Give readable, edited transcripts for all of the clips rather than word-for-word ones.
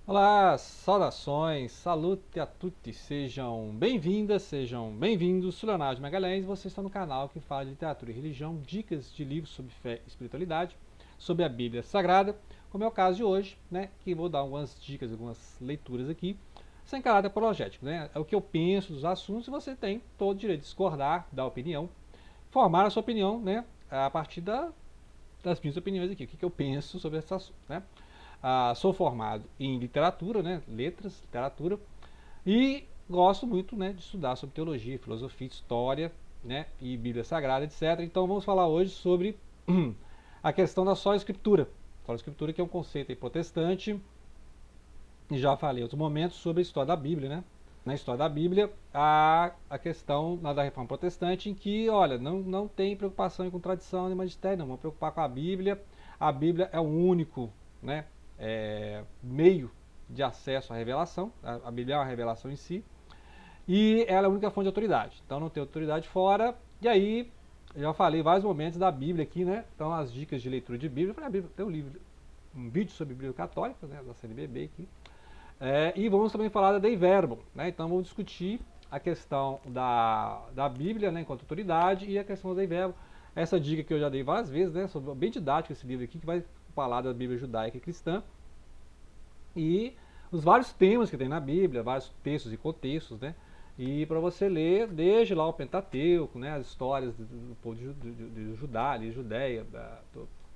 Olá, saudações, salute a tutti, sejam bem-vindas, sejam bem-vindos, sou Leonardo Magalhães, você está no canal que fala de literatura e religião, dicas de livros sobre fé e espiritualidade, sobre a Bíblia Sagrada, como é o caso de hoje, né, que vou dar algumas dicas, algumas leituras aqui, sem caráter apologético, né, é o que eu penso dos assuntos e você tem todo o direito de discordar, dar opinião, formar a sua opinião, né, a partir das minhas opiniões aqui, o que eu penso sobre esse assunto, né. Sou formado em literatura, né, letras, literatura, e gosto muito, né, de estudar sobre teologia, filosofia, história, né, e Bíblia Sagrada, etc. Então vamos falar hoje sobre a questão da só escritura. Só escritura que é um conceito aí protestante, e já falei em outros momentos sobre a história da Bíblia, né? Na história da Bíblia, a questão da reforma protestante em que, olha, não tem preocupação em contradição nem magistério, não. Vamos preocupar com a Bíblia. A Bíblia é o único, né, meio de acesso à revelação. A Bíblia é uma revelação em si. E ela é a única fonte de autoridade. Então não tem autoridade fora. E aí, eu já falei vários momentos da Bíblia aqui, né? Então as dicas de leitura de Bíblia. Eu falei, a Bíblia tem um livro, um vídeo sobre a Bíblia Católica, né, da CNBB aqui. E vamos também falar da Dei Verbum, né? Então vamos discutir a questão da Bíblia, né, enquanto autoridade, e a questão da Dei Verbum. Essa dica que eu já dei várias vezes, né? Sobre, bem didático esse livro aqui, que vai falar da Bíblia judaica e cristã. E os vários temas que tem na Bíblia, vários textos e contextos, né? E para você ler desde lá o Pentateuco, né, as histórias do povo de Judá, de Judéia,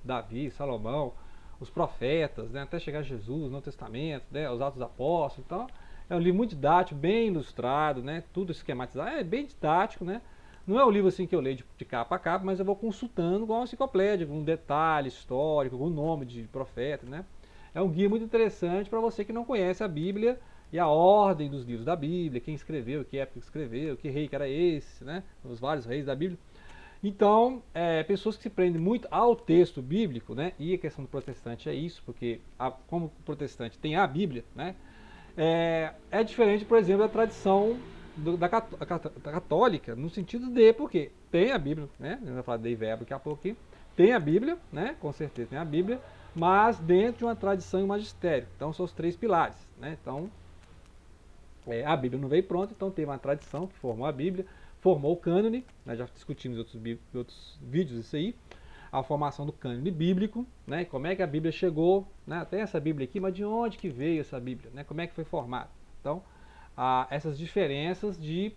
Davi, Salomão, os profetas, né, até chegar a Jesus, no Testamento, né, os Atos dos Apóstolos. Então, é um livro muito didático, bem ilustrado, né, tudo esquematizado, é bem didático, né. Não é um livro assim que eu leio de capa a capa, mas eu vou consultando igual uma enciclopédia, com um detalhe histórico, com o nome de profeta, né. É um guia muito interessante para você que não conhece a Bíblia e a ordem dos livros da Bíblia, quem escreveu, que época escreveu, que rei que era esse, né? Os vários reis da Bíblia. Então, pessoas que se prendem muito ao texto bíblico, né? E a questão do protestante é isso, porque como o protestante tem a Bíblia, né? É diferente, por exemplo, da tradição da católica, no sentido de, porque tem a Bíblia, né? Eu vou falar de verbo daqui a pouco aqui. Tem a Bíblia, né? Com certeza tem a Bíblia, mas dentro de uma tradição e um magistério. Então são os três pilares, né? Então, a Bíblia não veio pronta, então teve uma tradição que formou a Bíblia, formou o cânone, nós já discutimos em outros vídeos isso aí, a formação do cânone bíblico, né? Como é que a Bíblia chegou, né? Tem essa Bíblia aqui, mas de onde que veio essa Bíblia, né? Como é que foi formada? Então, essas diferenças de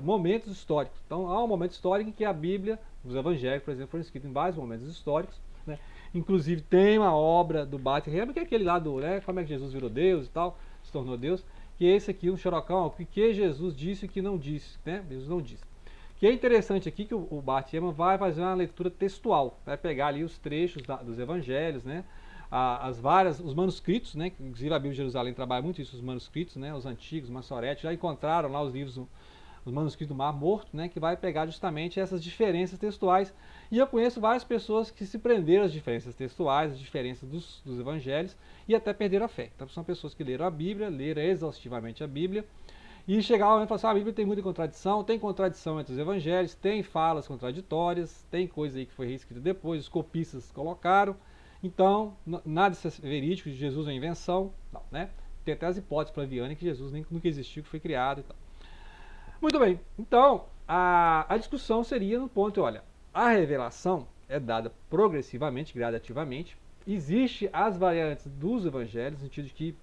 momentos históricos. Então, há um momento histórico em que a Bíblia, os evangelhos, por exemplo, foram escritos em vários momentos históricos, né? Inclusive tem uma obra do Bart Ehrman, que é aquele lá do, né, como é que Jesus virou Deus e tal, se tornou Deus, que é esse aqui, um xerocão, o que Jesus disse e o que não disse, né? Jesus não disse. Que é interessante aqui que o Bart Ehrman vai fazer uma leitura textual, vai pegar ali os trechos dos evangelhos, né? Os manuscritos, né? Inclusive a Bíblia de Jerusalém trabalha muito isso, os manuscritos, né? Os antigos, Massorete, já encontraram lá os livros, os manuscritos do Mar Morto, né? Que vai pegar justamente essas diferenças textuais. E eu conheço várias pessoas que se prenderam às diferenças textuais, às diferenças dos evangelhos, e até perderam a fé. Então são pessoas que leram a Bíblia, leram exaustivamente a Bíblia, e chegar lá e falar assim, a Bíblia tem muita contradição, tem contradição entre os evangelhos, tem falas contraditórias, tem coisa aí que foi reescrita depois, os copistas colocaram, então nada disso é verídico, Jesus é uma invenção, não, né? Tem até as hipóteses flavianas que Jesus nunca existiu, que foi criado e tal. Muito bem, então a discussão seria no ponto, olha, a revelação é dada progressivamente, gradativamente, existe as variantes dos evangelhos, no sentido de que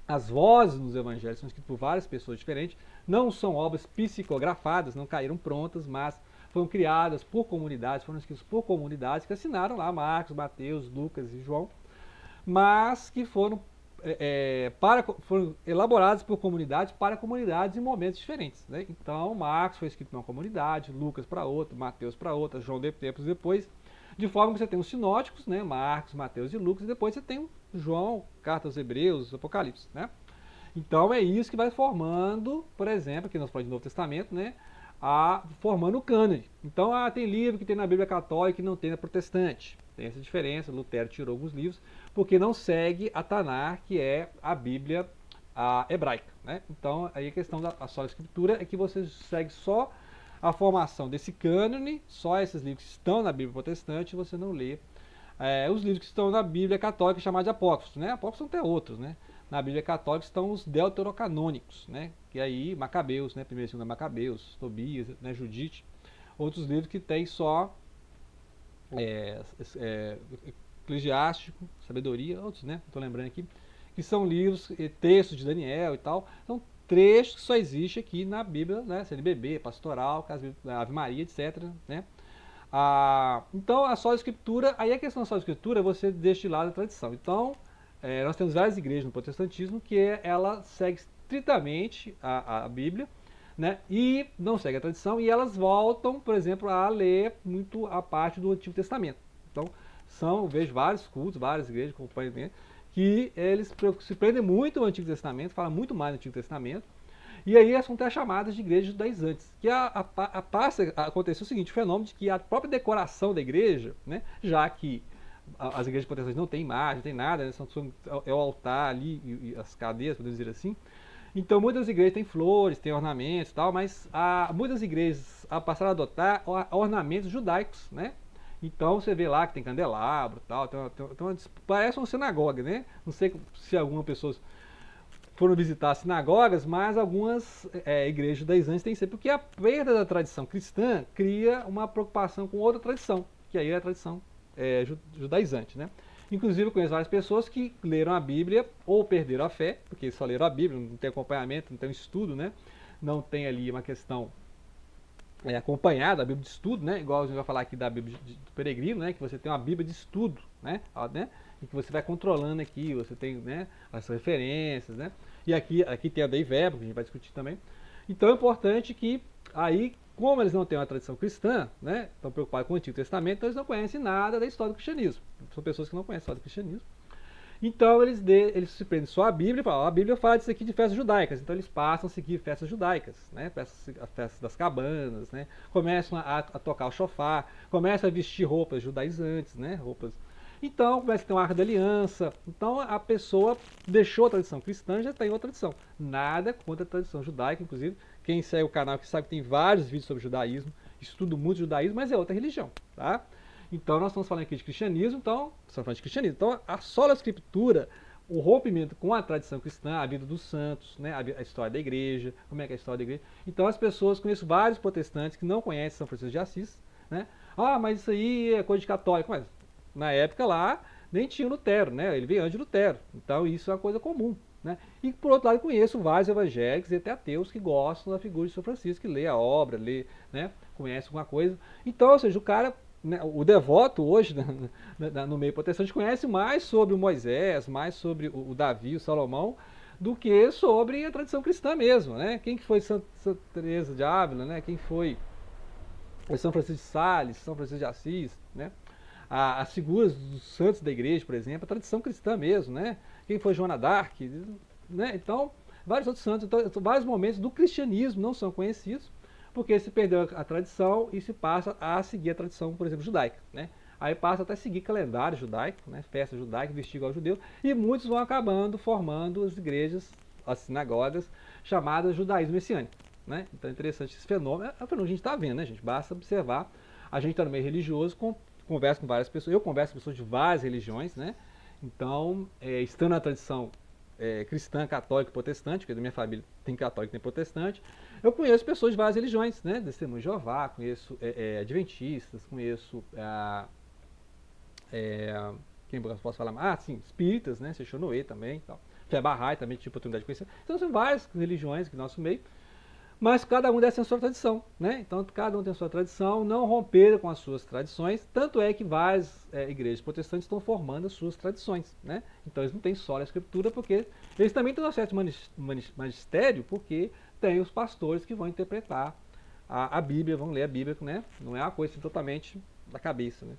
as vozes nos evangelhos são escritas por várias pessoas diferentes, não são obras psicografadas, não caíram prontas, mas foram criadas por comunidades, foram escritas por comunidades que assinaram lá Marcos, Mateus, Lucas e João, mas que foram elaboradas por comunidades para comunidades em momentos diferentes. Né? Então, Marcos foi escrito para uma comunidade, Lucas para outra, Mateus para outra, João tempos depois, de forma que você tem os sinóticos, né? Marcos, Mateus e Lucas, e depois você tem o João, Carta aos Hebreus, Apocalipse. Né? Então é isso que vai formando, por exemplo, aqui nós falamos de Novo Testamento, né? Formando o cânone. Então tem livro que tem na Bíblia Católica e não tem na Protestante. Tem essa diferença, Lutero tirou alguns livros, porque não segue a Tanar, que é a Bíblia hebraica. Né? Então aí a questão da só escritura é que você segue só a formação desse cânone, só esses livros que estão na Bíblia Protestante, você não lê Os livros que estão na Bíblia católica chamados de apócrifos, né? Apócrifos são até outros, né? Na Bíblia católica estão os deuterocanônicos, né? Que aí Macabeus, né? Primeiro e segundo Macabeus, Tobias, né? Judite. Outros livros que tem só é, é, Eclesiástico, Sabedoria, outros, né? Estou lembrando aqui, que são livros, textos de Daniel e tal. São trechos que só existe aqui na Bíblia, né? CNBB, Pastoral, Ave Maria, etc, né? Então, a só escritura, aí a questão da só escritura, você deixa de lado a tradição. Então, nós temos várias igrejas no protestantismo que ela segue estritamente a Bíblia, né, e não segue a tradição, e elas voltam, por exemplo, a ler muito a parte do Antigo Testamento. Então, eu vejo vários cultos, várias igrejas que eles se prendem muito ao Antigo Testamento, falam muito mais do Antigo Testamento, e aí são até chamadas de igrejas judaizantes. Que aconteceu o seguinte, o fenômeno de que a própria decoração da igreja, né, já que as igrejas protestantes não têm imagem, não tem nada, né, é o altar ali e as cadeiras, podemos dizer assim. Então muitas igrejas têm flores, têm ornamentos e tal, mas muitas igrejas passaram a adotar ornamentos judaicos, né? Então você vê lá que tem candelabro e tal, parece uma sinagoga, né? Não sei se alguma pessoa foram visitar as sinagogas, mas algumas igrejas judaizantes têm sempre, porque a perda da tradição cristã cria uma preocupação com outra tradição, que aí é a tradição judaizante, né? Inclusive eu conheço várias pessoas que leram a Bíblia ou perderam a fé, porque só leram a Bíblia, não tem acompanhamento, não tem um estudo, né? Não tem ali uma questão acompanhada, a Bíblia de estudo, né? Igual a gente vai falar aqui da Bíblia do peregrino, né? Que você tem uma Bíblia de estudo, né? E que você vai controlando aqui, você tem, né, as referências, né? E aqui tem a Dei Verbo, que a gente vai discutir também. Então é importante que aí, como eles não têm uma tradição cristã, né? Estão preocupados com o Antigo Testamento, então eles não conhecem nada da história do cristianismo. São pessoas que não conhecem a história do cristianismo. Então eles se prendem só à Bíblia e falam, a Bíblia fala disso aqui de festas judaicas, então eles passam a seguir festas judaicas, né? As festas das cabanas, né? Começam a tocar o shofar, começam a vestir roupas judaizantes, né? Então começa a ter uma Arca da Aliança, então a pessoa deixou a tradição cristã e já está em outra tradição. Nada contra a tradição judaica, inclusive quem segue o canal que sabe que tem vários vídeos sobre judaísmo, estudo muito judaísmo, mas é outra religião, tá? Então nós estamos falando aqui de cristianismo, então a sola escritura, o rompimento com a tradição cristã, a vida dos santos, né, a história da igreja, como é que é a história da igreja. Então as pessoas, conheço vários protestantes que não conhecem São Francisco de Assis, né? Mas isso aí é coisa de católico, mas na época lá nem tinha Lutero, né? Ele veio antes de Lutero, então isso é uma coisa comum, né? E por outro lado conheço vários evangélicos e até ateus que gostam da figura de São Francisco, que lê a obra, né, conhece alguma coisa. Então, ou seja, o cara, né, o devoto hoje no meio protestante conhece mais sobre o Moisés, mais sobre o Davi, o Salomão, do que sobre a tradição cristã mesmo, né? Quem que foi Santa Teresa de Ávila, né? Quem foi São Francisco de Sales, São Francisco de Assis, né? As figuras dos santos da igreja, por exemplo, a tradição cristã mesmo, né? Quem foi Joana d'Arc, né? Então, vários outros santos, então, vários momentos do cristianismo não são conhecidos, porque se perdeu a tradição e se passa a seguir a tradição, por exemplo, judaica, né? Aí passa até a seguir calendário judaico, né? Festa judaica, vestir igual judeu, e muitos vão acabando formando as igrejas, as sinagogas, chamadas judaísmo messiânico, né? Então é interessante esse fenômeno, é um fenômeno que a gente está vendo, né, gente? Basta observar, a gente está no meio religioso, converso com várias pessoas, eu converso com pessoas de várias religiões, né? Então, estando na tradição cristã, católica e protestante, porque da minha família tem católico e tem protestante, eu conheço pessoas de várias religiões, né? Testemunho de Jeová, conheço adventistas, conheço quem eu posso falar mais? Sim, espíritas, né? Sechonoe também, tal. Fé Bahá'í também tive oportunidade de conhecer. Então são várias religiões que nosso meio, mas cada um dessa tem a sua tradição, né? Então cada um tem a sua tradição, não romperam com as suas tradições, tanto é que várias igrejas protestantes estão formando as suas tradições, né? Então eles não têm só a escritura, porque eles também têm um certo magistério, porque tem os pastores que vão interpretar a Bíblia, vão ler a Bíblia, né? Não é uma coisa assim, totalmente da cabeça, né?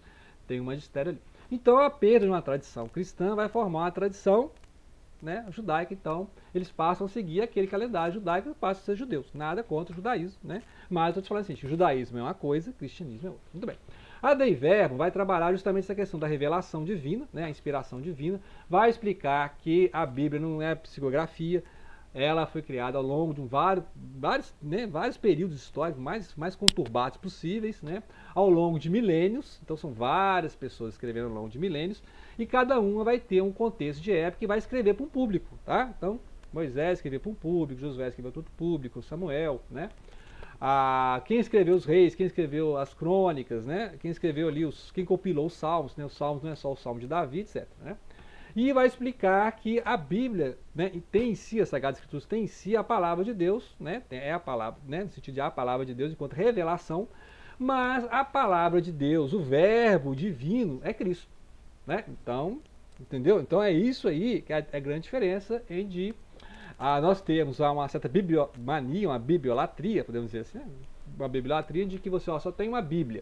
Tem um magistério ali. Então a perda de uma tradição cristã vai formar uma tradição, né, judaica, então eles passam a seguir aquele calendário judaico e passam a ser judeus. Nada contra o judaísmo, né? Mas eu estou te falando assim, o judaísmo é uma coisa, o cristianismo é outra. Muito bem. A Dei Verbo vai trabalhar justamente essa questão da revelação divina, né, a inspiração divina, vai explicar que a Bíblia não é psicografia, ela foi criada ao longo de vários períodos históricos mais conturbados possíveis, né? Ao longo de milênios. Então são várias pessoas escrevendo ao longo de milênios, e cada uma vai ter um contexto de época e vai escrever para um público, tá? Então Moisés escreveu para um público, Josué escreveu para outro público, Samuel, né? Quem escreveu os reis, quem escreveu as crônicas, né? Quem escreveu ali, quem compilou os salmos, né? Os salmos não é só o salmo de Davi, etc, né? E vai explicar que a Bíblia, né, tem em si, as Sagradas Escrituras tem em si a palavra de Deus, né, é a palavra, né, no sentido de a palavra de Deus enquanto revelação, mas a palavra de Deus, o verbo divino, é Cristo, né? Então, entendeu? Então é isso aí que é a grande diferença entre nós temos uma certa bibliomania, uma bibliolatria, podemos dizer assim, né? Uma bibliolatria de que você só tem uma Bíblia.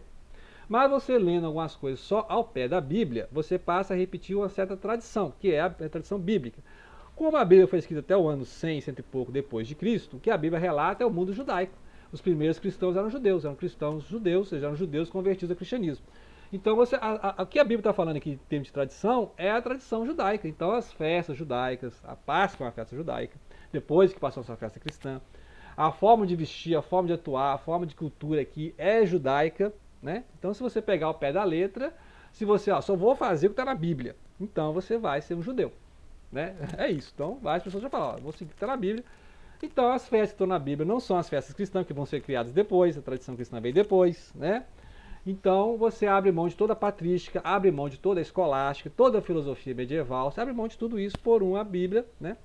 Mas você lendo algumas coisas só ao pé da Bíblia, você passa a repetir uma certa tradição, que é a tradição bíblica. Como a Bíblia foi escrita até o ano 100, cento e pouco depois de Cristo, o que a Bíblia relata é o mundo judaico. Os primeiros cristãos eram cristãos judeus, ou seja, eram judeus convertidos ao cristianismo. Então, o que a Bíblia está falando aqui em termos de tradição é a tradição judaica. Então, as festas judaicas, a Páscoa é uma festa judaica, depois que passou a sua festa cristã, a forma de vestir, a forma de atuar, a forma de cultura aqui é judaica, né? Então, se você pegar o pé da letra, se você, só vou fazer o que está na Bíblia, então você vai ser um judeu, né? É isso. Então, várias pessoas já falam, vou seguir o que está na Bíblia. Então, as festas que estão na Bíblia não são as festas cristãs, que vão ser criadas depois, a tradição cristã veio depois, né? Então, você abre mão de toda a patrística, abre mão de toda a escolástica, toda a filosofia medieval, você abre mão de tudo isso por uma Bíblia, né?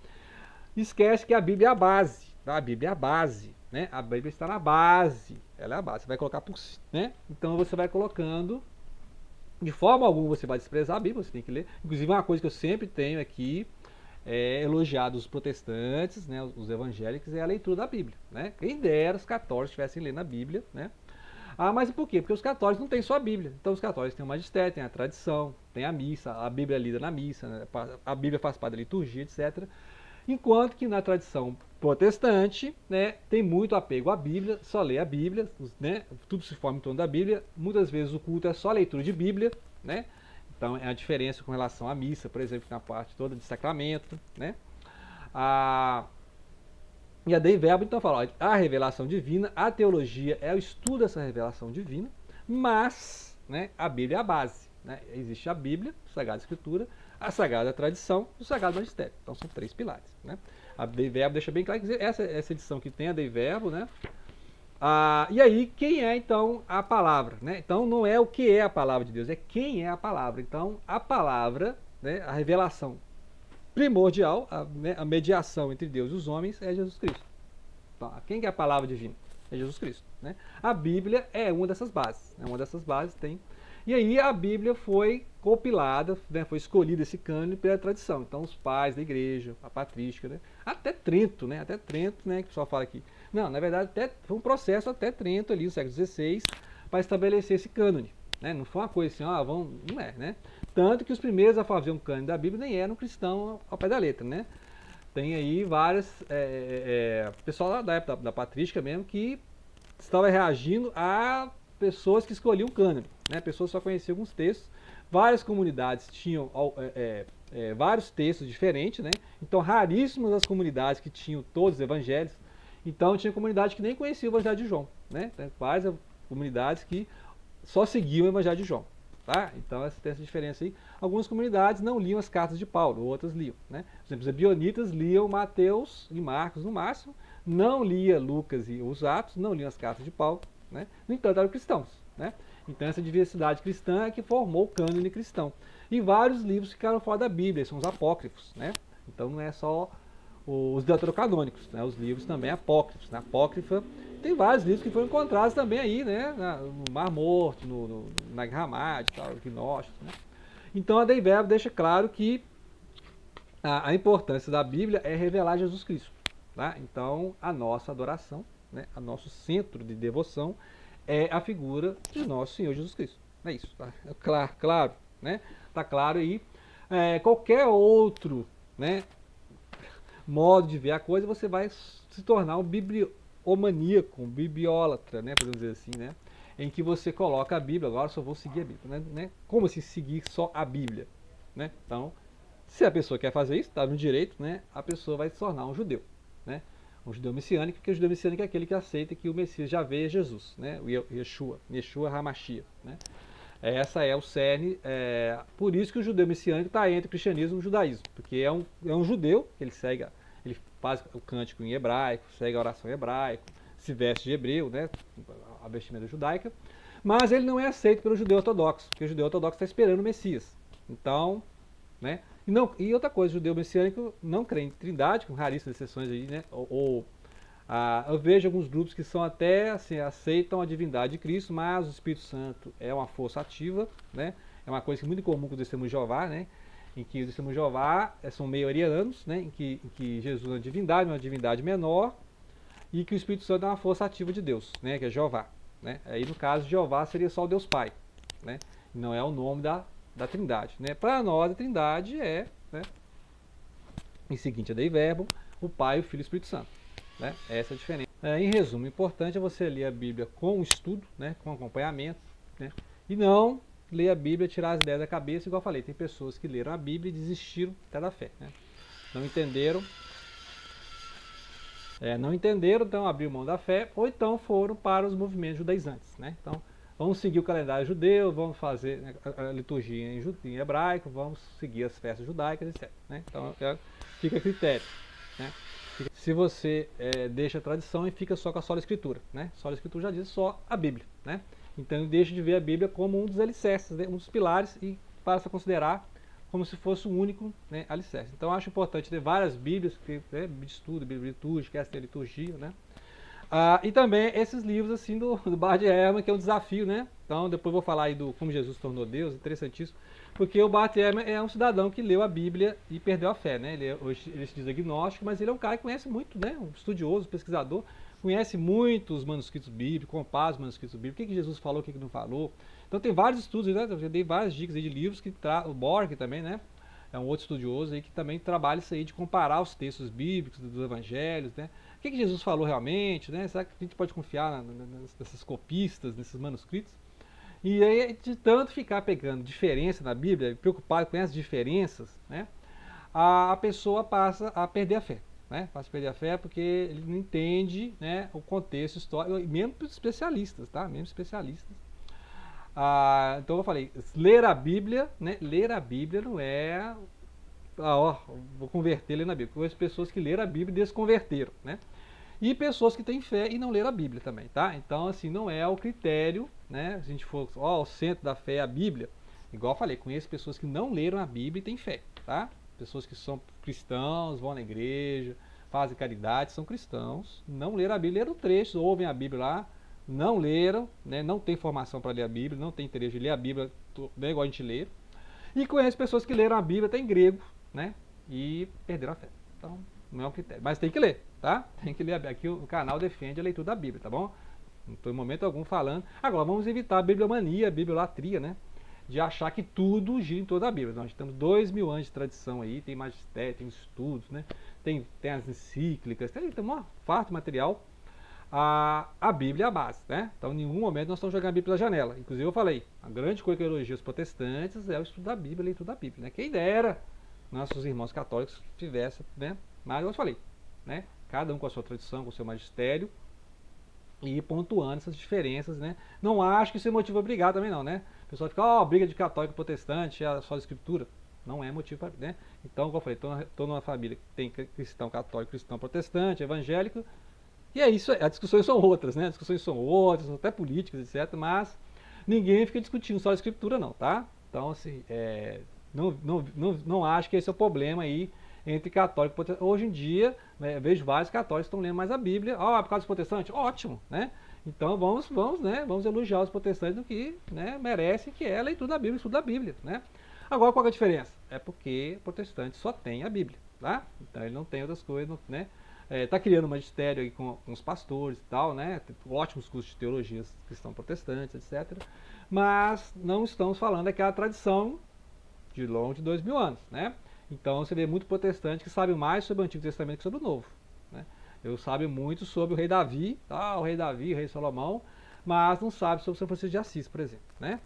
Esquece que a Bíblia é a base, tá? A Bíblia é a base, né? A Bíblia está na base, ela é a base, você vai colocar por si, né? Então você vai colocando, de forma alguma você vai desprezar a Bíblia, você tem que ler. Inclusive uma coisa que eu sempre tenho aqui, elogiado os protestantes, né, os evangélicos, é a leitura da Bíblia, né? Quem dera os católicos estivessem lendo a Bíblia, né? Mas por quê? Porque os católicos não têm só a Bíblia. Então os católicos têm o magistério, têm a tradição, tem a missa, a Bíblia é lida na missa, né? A Bíblia faz parte da liturgia, etc. Enquanto que na tradição protestante, né, tem muito apego à Bíblia, só lê a Bíblia, né, tudo se forma em torno da Bíblia. Muitas vezes o culto é só leitura de Bíblia, né? Então é a diferença com relação à missa, por exemplo, na parte toda de sacramento, né? E a Dei Verbo então fala, a revelação divina, a teologia é o estudo dessa revelação divina, mas, né, a Bíblia é a base, né? Existe a Bíblia, a Sagrada Escritura, a Sagrada Tradição e o Sagrado Magistério. Então são três pilares, né? A Dei Verbo deixa bem claro que essa edição que tem a Dei Verbo, né? E aí, quem é então a palavra, né? Então não é o que é a palavra de Deus, é quem é a palavra. Então a palavra, né, a revelação primordial, a mediação entre Deus e os homens é Jesus Cristo. Então, quem que é a palavra divina? É Jesus Cristo, né? A Bíblia é uma dessas bases, né? Uma dessas bases tem. E aí a Bíblia foi compilada, né? Foi escolhida esse cânone pela tradição. Então os pais da igreja, a patrística, né? Até Trento, né? Até Trento, né? Que o pessoal fala aqui. Não, na verdade foi um processo até Trento ali, no século XVI, para estabelecer esse cânone, né? Não foi uma coisa assim, não é, né? Tanto que os primeiros a fazer um cânone da Bíblia nem eram cristãos ao pé da letra, né? Tem aí várias, pessoal lá da época da patrística mesmo, que estava reagindo a pessoas que escolhiam o cânone, né? Pessoas só conheciam alguns textos. Várias comunidades tinham vários textos diferentes, né? Então raríssimas as comunidades que tinham todos os evangelhos. Então tinha comunidade que nem conhecia o evangelho de João, né? Tem várias comunidades que só seguiam o evangelho de João. Tá? Então tem essa diferença aí. Algumas comunidades não liam as cartas de Paulo, outras liam, né? Por exemplo, os ebionitas liam Mateus e Marcos no máximo, não lia Lucas e os Atos, não liam as cartas de Paulo, né? No entanto, eram cristãos, né? Então essa diversidade cristã é que formou o cânone cristão. E vários livros ficaram fora da Bíblia, são os apócrifos, né? Então não é só os deuterocanônicos, né? Os livros também apócrifos, né? Apócrifa. Tem vários livros que foram encontrados também aí, né? No Mar Morto, no Nag Hammadi, tal, Gnósticos, né? Então a Dei Verbo deixa claro que a importância da Bíblia é revelar Jesus Cristo, tá? Então a nossa adoração, né? O nosso centro de devoção é a figura de nosso Senhor Jesus Cristo. É isso, tá? Claro, né? Tá claro aí. Qualquer outro, né, modo de ver a coisa, você vai se tornar um bibliomaníaco, um bibliólatra, né, podemos dizer assim, né, em que você coloca a Bíblia, agora só vou seguir a Bíblia, né? Como assim seguir só a Bíblia, né? Então, se a pessoa quer fazer isso, está no direito, né, a pessoa vai se tornar um judeu, né? O judeu messiânico, porque o judeu messiânico é aquele que aceita que o Messias já veio, é Jesus, né? O Yeshua HaMashiach, né? Essa é o cerne, por isso que o judeu messiânico está entre o cristianismo e o judaísmo, porque é um judeu, ele segue, ele faz o cântico em hebraico, segue a oração em hebraico, se veste de hebreu, né, a vestimenta judaica, mas ele não é aceito pelo judeu ortodoxo, porque o judeu ortodoxo está esperando o Messias. Então, né, e outra coisa, o judeu messiânico não crê em trindade, com raríssimas exceções aí, né, eu vejo alguns grupos que são até assim, aceitam a divindade de Cristo, mas o Espírito Santo é uma força ativa, né? É uma coisa que é muito comum com os testemunhos de Jeová, né? Em que os testemunhos de Jeová são meio arianos, né? Em que Jesus é uma divindade menor, e que o Espírito Santo é uma força ativa de Deus, né? Que é Jeová, né? Aí no caso de Jeová seria só o Deus Pai, né? Não é o nome da Trindade, né? Para nós a Trindade é, né? Em seguinte, a Dei Verbo, o Pai, o Filho e o Espírito Santo. Né? Essa é a diferença. Em resumo, o importante é você ler a Bíblia com estudo, né? Com acompanhamento, né? E não ler a Bíblia, tirar as ideias da cabeça, igual eu falei. Tem pessoas que leram a Bíblia e desistiram até da fé. Né? Não entenderam, então abriram mão da fé, ou então foram para os movimentos judaizantes. Né? Então, vamos seguir o calendário judeu, vamos fazer, né, a liturgia em hebraico, vamos seguir as festas judaicas, etc. Né? Então, fica a critério. Né? Se você deixa a tradição e fica só com a sola escritura, né? Sola escritura já diz só a Bíblia, né? Então deixa de ver a Bíblia como um dos alicerces, né? Um dos pilares, e passa a considerar como se fosse o único, né, alicerce. Então acho importante ter várias Bíblias, né, Bíblia de estudo, Bíblia litúrgica, essa é a liturgia, né? E também esses livros assim do Bart Ehrman, que é um desafio, né? Então depois vou falar aí do Como Jesus se Tornou Deus, interessantíssimo, porque o Bart Ehrman é um cidadão que leu a Bíblia e perdeu a fé, né? Hoje ele se diz agnóstico, mas ele é um cara que conhece muito, né? Um estudioso, pesquisador, conhece muitos manuscritos bíblicos, compara os manuscritos bíblicos, o que Jesus falou, o que não falou. Então tem vários estudos, né? Eu já dei várias dicas aí de livros que o Borg também, né? É um outro estudioso aí que também trabalha isso aí de comparar os textos bíblicos dos evangelhos, né? O que Jesus falou realmente, né? Será que a gente pode confiar nessas copistas, nesses manuscritos? E aí, de tanto ficar pegando diferença na Bíblia, preocupado com essas diferenças, né? A pessoa passa a perder a fé, né? Passa a perder a fé porque ele não entende, né, o contexto histórico, mesmo especialistas, tá? Mesmo especialistas. Então eu falei, ler a Bíblia, né? Ler a Bíblia não é vou converter lendo a Bíblia. Conheço pessoas que leram a Bíblia e desconverteram, né? E pessoas que têm fé e não leram a Bíblia também, tá? Então, assim, não é o critério, né? Se a gente for, o centro da fé é a Bíblia, igual eu falei, conheço pessoas que não leram a Bíblia e têm fé, tá? Pessoas que são cristãos, vão na igreja, fazem caridade, são cristãos, não leram a Bíblia, leram trechos, ouvem a Bíblia lá, não leram, né? Não tem formação para ler a Bíblia, não tem interesse de ler a Bíblia, né, igual a gente lê. E conheço pessoas que leram a Bíblia até em grego, né? E perderam a fé. Então, não é um critério. Mas tem que ler, tá? Tem que ler. Aqui o canal defende a leitura da Bíblia, tá bom? Não estou em momento algum falando. Agora, vamos evitar a bibliomania, a bibliolatria, né? De achar que tudo gira em toda a Bíblia. Nós temos 2000 anos de tradição aí, tem magistério, tem estudos, né? Tem as encíclicas, tem um farto material. A Bíblia é a base, né? Então, em nenhum momento nós estamos jogando a Bíblia pela janela. Inclusive, eu falei, a grande coisa que eu elogio os protestantes é o estudo da Bíblia, a leitura da Bíblia, né? Quem dera nossos irmãos católicos tivessem, né? Mas eu falei, né? Cada um com a sua tradição, com o seu magistério, e pontuando essas diferenças, né? Não acho que isso é motivo obrigado também não, né? O pessoal fica, briga de católico e protestante, é só a escritura. Não é motivo para, né? Então, como eu falei, estou numa família que tem cristão católico, cristão protestante, evangélico, e é isso, as discussões são outras, né? As discussões são outras, até políticas, etc. Mas ninguém fica discutindo só a escritura, não, tá? Então, assim, não acho que esse é o problema aí entre católico e protestante. Hoje em dia, né, vejo vários católicos que estão lendo mais a Bíblia. Por causa dos protestantes? Ótimo, né? Então vamos elogiar os protestantes do que, né, merecem, que é a leitura da Bíblia, o estudo da Bíblia, né? Agora, qual é a diferença? É porque o protestante só tem a Bíblia, tá? Então ele não tem outras coisas, né? Está criando um magistério aí com os pastores e tal, né? Tem ótimos cursos de teologias cristãos protestantes, etc. Mas não estamos falando daquela tradição de longe de 2000 anos, né? Então você vê muito protestante que sabe mais sobre o Antigo Testamento que sobre o Novo, né? Eu sabe muito sobre o rei Davi, o rei Salomão, mas não sabe sobre São Francisco de Assis, por exemplo, né?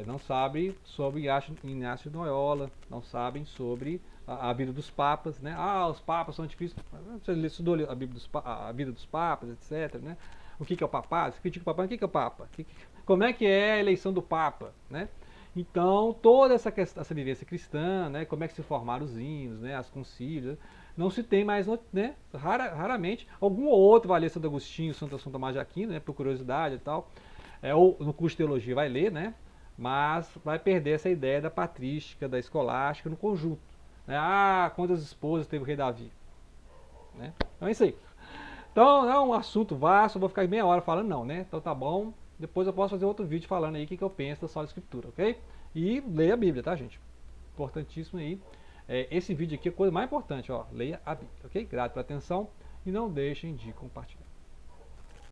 Não sabe sobre Inácio de Loyola, não sabem sobre a vida dos papas, né? Ah, os papas são anticristos. Você estudou a Bíblia a vida dos papas, etc, né? O que é o papado? Você critica o papado, o que é o papa? Como é que é a eleição do papa, né? Então, toda essa questão, essa vivência cristã, né? Como é que se formaram os hinos, né? As concílios, não se tem mais, né? Raramente, algum ou outro vai ler Santo Agostinho, São Tomás de Aquino, né? Por curiosidade e tal. Ou no curso de teologia vai ler, né? Mas vai perder essa ideia da patrística, da escolástica no conjunto. Né? Ah, quantas esposas teve o rei Davi? Né? Então é isso aí. Então é um assunto vasto, eu vou ficar meia hora falando não, né? Então tá bom. Depois eu posso fazer outro vídeo falando aí o que eu penso da Sagrada Escritura, ok? E leia a Bíblia, tá, gente? Importantíssimo aí. Esse vídeo aqui é a coisa mais importante, ó. Leia a Bíblia, ok? Grato pela atenção e não deixem de compartilhar.